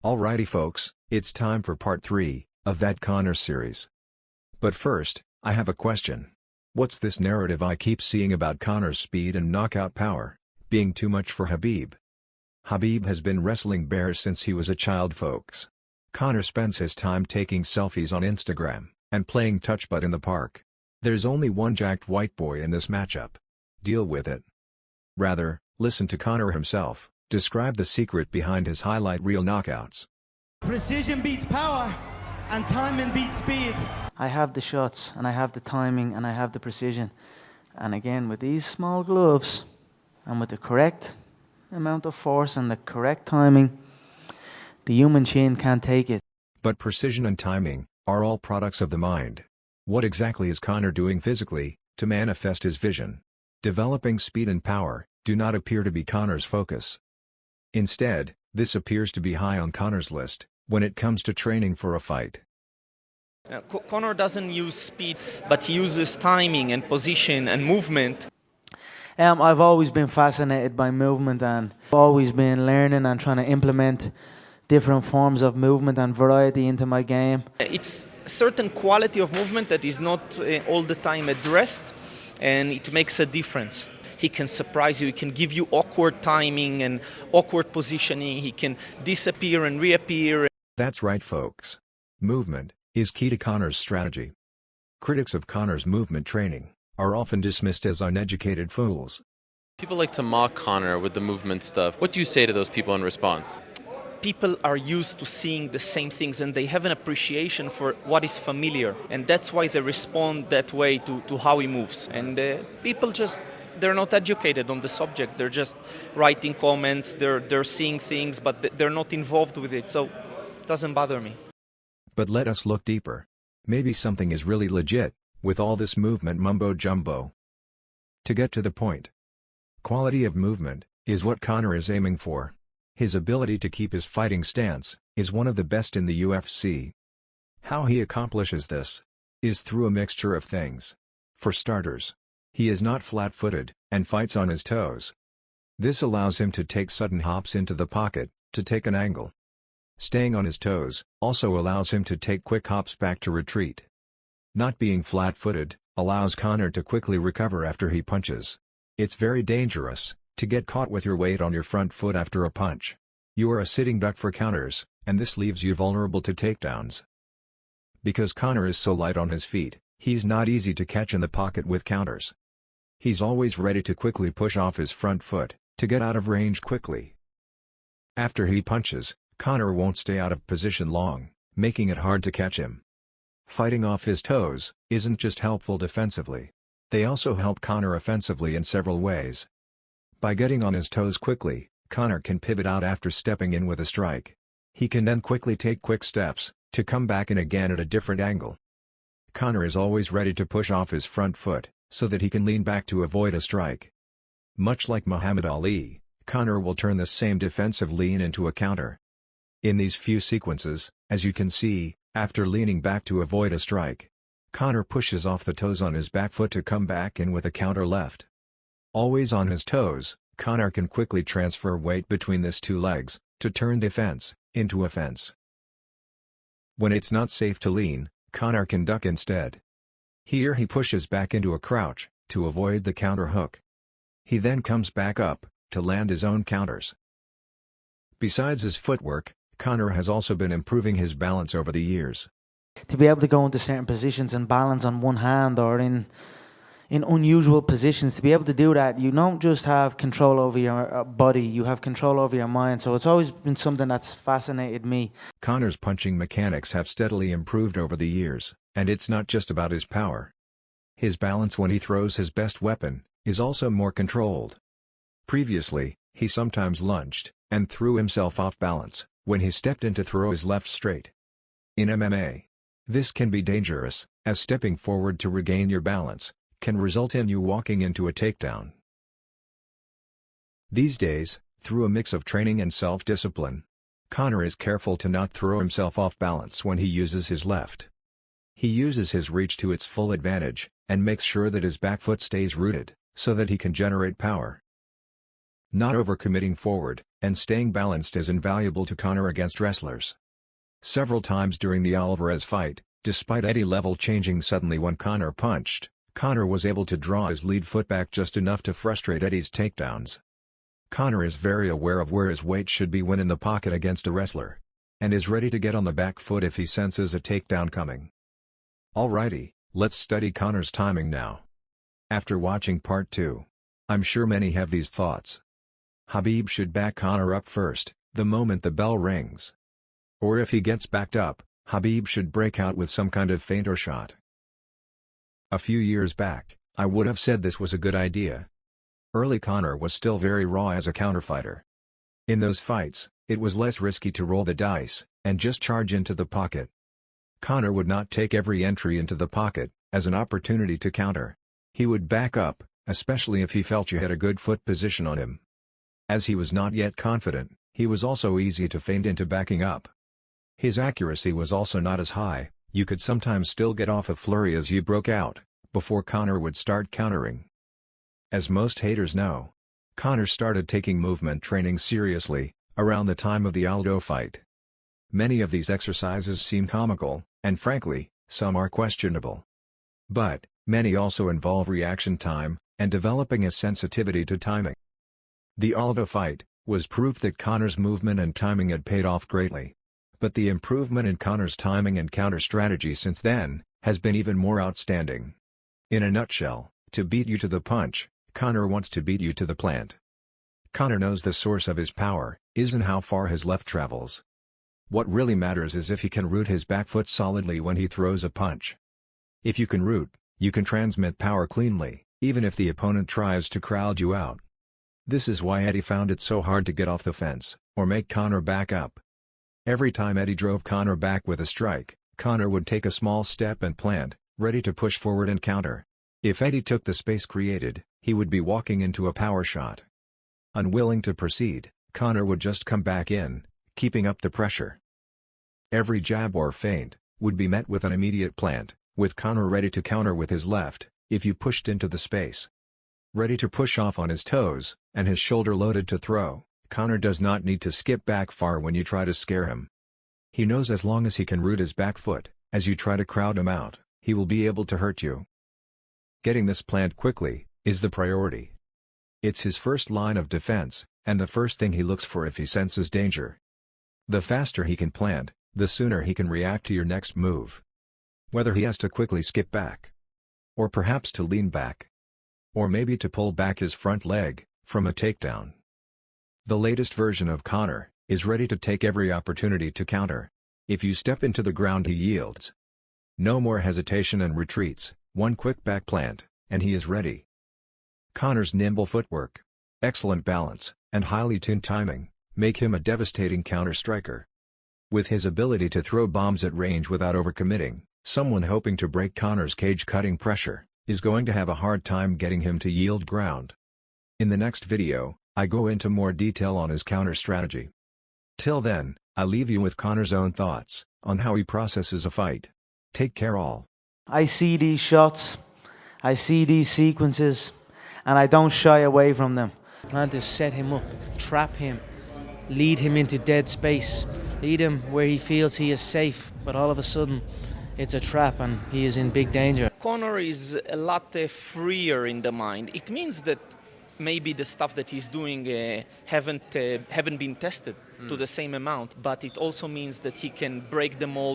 Alrighty folks, it's time for part 3 of that Conor series. But first, I have a question. What's this narrative I keep seeing about Conor's speed and knockout power being too much for Khabib? Khabib has been wrestling bears since he was a child, folks. Conor spends his time taking selfies on Instagram and playing touch butt in the park. There's only one jacked white boy in this matchup. Deal with it. Rather, listen to Conor himself describe the secret behind his highlight reel knockouts. Precision beats power, and timing beats speed. I have the shots, and I have the timing, and I have the precision. And again, with these small gloves, and with the correct amount of force and the correct timing, the human chin can't take it. But precision and timing are all products of the mind. What exactly is Conor doing physically to manifest his vision? Developing speed and power do not appear to be Conor's focus. Instead, this appears to be high on Conor's list when it comes to training for a fight. Conor doesn't use speed, but he uses timing and position and movement. I've always been fascinated by movement, and always been learning and trying to implement different forms of movement and variety into my game. It's a certain quality of movement that is not all the time addressed, and it makes a difference. He can surprise you, he can give you awkward timing and awkward positioning, he can disappear and reappear. That's right, folks. Movement is key to Conor's strategy. Critics of Conor's movement training are often dismissed as uneducated fools. People like to mock Conor with the movement stuff. What do you say to those people in response? People are used to seeing the same things, and they have an appreciation for what is familiar, and that's why they respond that way to how he moves. And people they're not educated on the subject. They're just writing comments, they're seeing things, but they're not involved with it, so it doesn't bother me. But let us look deeper. Maybe something is really legit with all this movement mumbo-jumbo. To get to the point, quality of movement is what Conor is aiming for. His ability to keep his fighting stance is one of the best in the UFC. How he accomplishes this is through a mixture of things. For starters, he is not flat-footed and fights on his toes. This allows him to take sudden hops into the pocket to take an angle. Staying on his toes also allows him to take quick hops back to retreat. Not being flat-footed allows Conor to quickly recover after he punches. It's very dangerous to get caught with your weight on your front foot after a punch. You are a sitting duck for counters, and this leaves you vulnerable to takedowns. Because Conor is so light on his feet, he's not easy to catch in the pocket with counters. He's always ready to quickly push off his front foot to get out of range quickly. After he punches, Conor won't stay out of position long, making it hard to catch him. Fighting off his toes isn't just helpful defensively. They also help Conor offensively in several ways. By getting on his toes quickly, Conor can pivot out after stepping in with a strike. He can then quickly take quick steps to come back in again at a different angle. Conor is always ready to push off his front foot so that he can lean back to avoid a strike. Much like Muhammad Ali, Conor will turn this same defensive lean into a counter. In these few sequences, as you can see, after leaning back to avoid a strike, Conor pushes off the toes on his back foot to come back in with a counter left. Always on his toes, Conor can quickly transfer weight between his two legs to turn defense into offense. When it's not safe to lean, Conor can duck instead. Here he pushes back into a crouch to avoid the counter hook. He then comes back up to land his own counters. Besides his footwork, Conor has also been improving his balance over the years. To be able to go into certain positions and balance on one hand, or in unusual positions, to be able to do that, you don't just have control over your body, you have control over your mind. So it's always been something that's fascinated me. Conor's punching mechanics have steadily improved over the years, and it's not just about his power. His balance when he throws his best weapon is also more controlled. Previously, he sometimes lunged and threw himself off balance when he stepped in to throw his left straight. In MMA, this can be dangerous, as stepping forward to regain your balance can result in you walking into a takedown. These days, through a mix of training and self-discipline, Conor is careful to not throw himself off balance when he uses his left. He uses his reach to its full advantage, and makes sure that his back foot stays rooted, so that he can generate power. Not overcommitting forward, and staying balanced is invaluable to Conor against wrestlers. Several times during the Alvarez fight, despite Eddie level changing suddenly when Conor punched, Conor was able to draw his lead foot back just enough to frustrate Eddie's takedowns. Conor is very aware of where his weight should be when in the pocket against a wrestler, and is ready to get on the back foot if he senses a takedown coming. Alrighty, let's study Conor's timing now. After watching part 2, I'm sure many have these thoughts. Khabib should back Conor up first, the moment the bell rings. Or if he gets backed up, Khabib should break out with some kind of feint or shot. A few years back, I would have said this was a good idea. Early Conor was still very raw as a counterfighter. In those fights, it was less risky to roll the dice, and just charge into the pocket. Conor would not take every entry into the pocket as an opportunity to counter. He would back up, especially if he felt you had a good foot position on him. As he was not yet confident, he was also easy to feint into backing up. His accuracy was also not as high, you could sometimes still get off a flurry as you broke out, before Conor would start countering. As most haters know, Conor started taking movement training seriously around the time of the Aldo fight. Many of these exercises seem comical, and frankly, some are questionable. But many also involve reaction time and developing a sensitivity to timing. The Aldo fight was proof that Conor's movement and timing had paid off greatly. But the improvement in Conor's timing and counter strategy since then has been even more outstanding. In a nutshell, to beat you to the punch, Conor wants to beat you to the plant. Conor knows the source of his power isn't how far his left travels. What really matters is if he can root his back foot solidly when he throws a punch. If you can root, you can transmit power cleanly, even if the opponent tries to crowd you out. This is why Eddie found it so hard to get off the fence, or make Conor back up. Every time Eddie drove Conor back with a strike, Conor would take a small step and plant, ready to push forward and counter. If Eddie took the space created, he would be walking into a power shot. Unwilling to proceed, Conor would just come back in, keeping up the pressure. Every jab or feint would be met with an immediate plant, with Conor ready to counter with his left, if you pushed into the space. Ready to push off on his toes, and his shoulder loaded to throw, Conor does not need to skip back far when you try to scare him. He knows as long as he can root his back foot, as you try to crowd him out, he will be able to hurt you. Getting this plant quickly is the priority. It's his first line of defense, and the first thing he looks for if he senses danger. The faster he can plant, the sooner he can react to your next move. Whether he has to quickly skip back, or perhaps to lean back, or maybe to pull back his front leg from a takedown. The latest version of Conor is ready to take every opportunity to counter. If you step into the ground, he yields. No more hesitation and retreats, one quick back plant, and he is ready. Conor's nimble footwork, excellent balance, and highly tuned timing make him a devastating counter striker. With his ability to throw bombs at range without overcommitting, someone hoping to break Conor's cage-cutting pressure is going to have a hard time getting him to yield ground. In the next video, I go into more detail on his counter strategy. Till then, I leave you with Conor's own thoughts on how he processes a fight. Take care all. I see these shots, I see these sequences, and I don't shy away from them. Plan to set him up, trap him, lead him into dead space, lead him where he feels he is safe, but all of a sudden it's a trap and he is in big danger. Conor is a lot freer in the mind. It means that maybe the stuff that he's doing haven't been tested to the same amount, but it also means that he can break the mold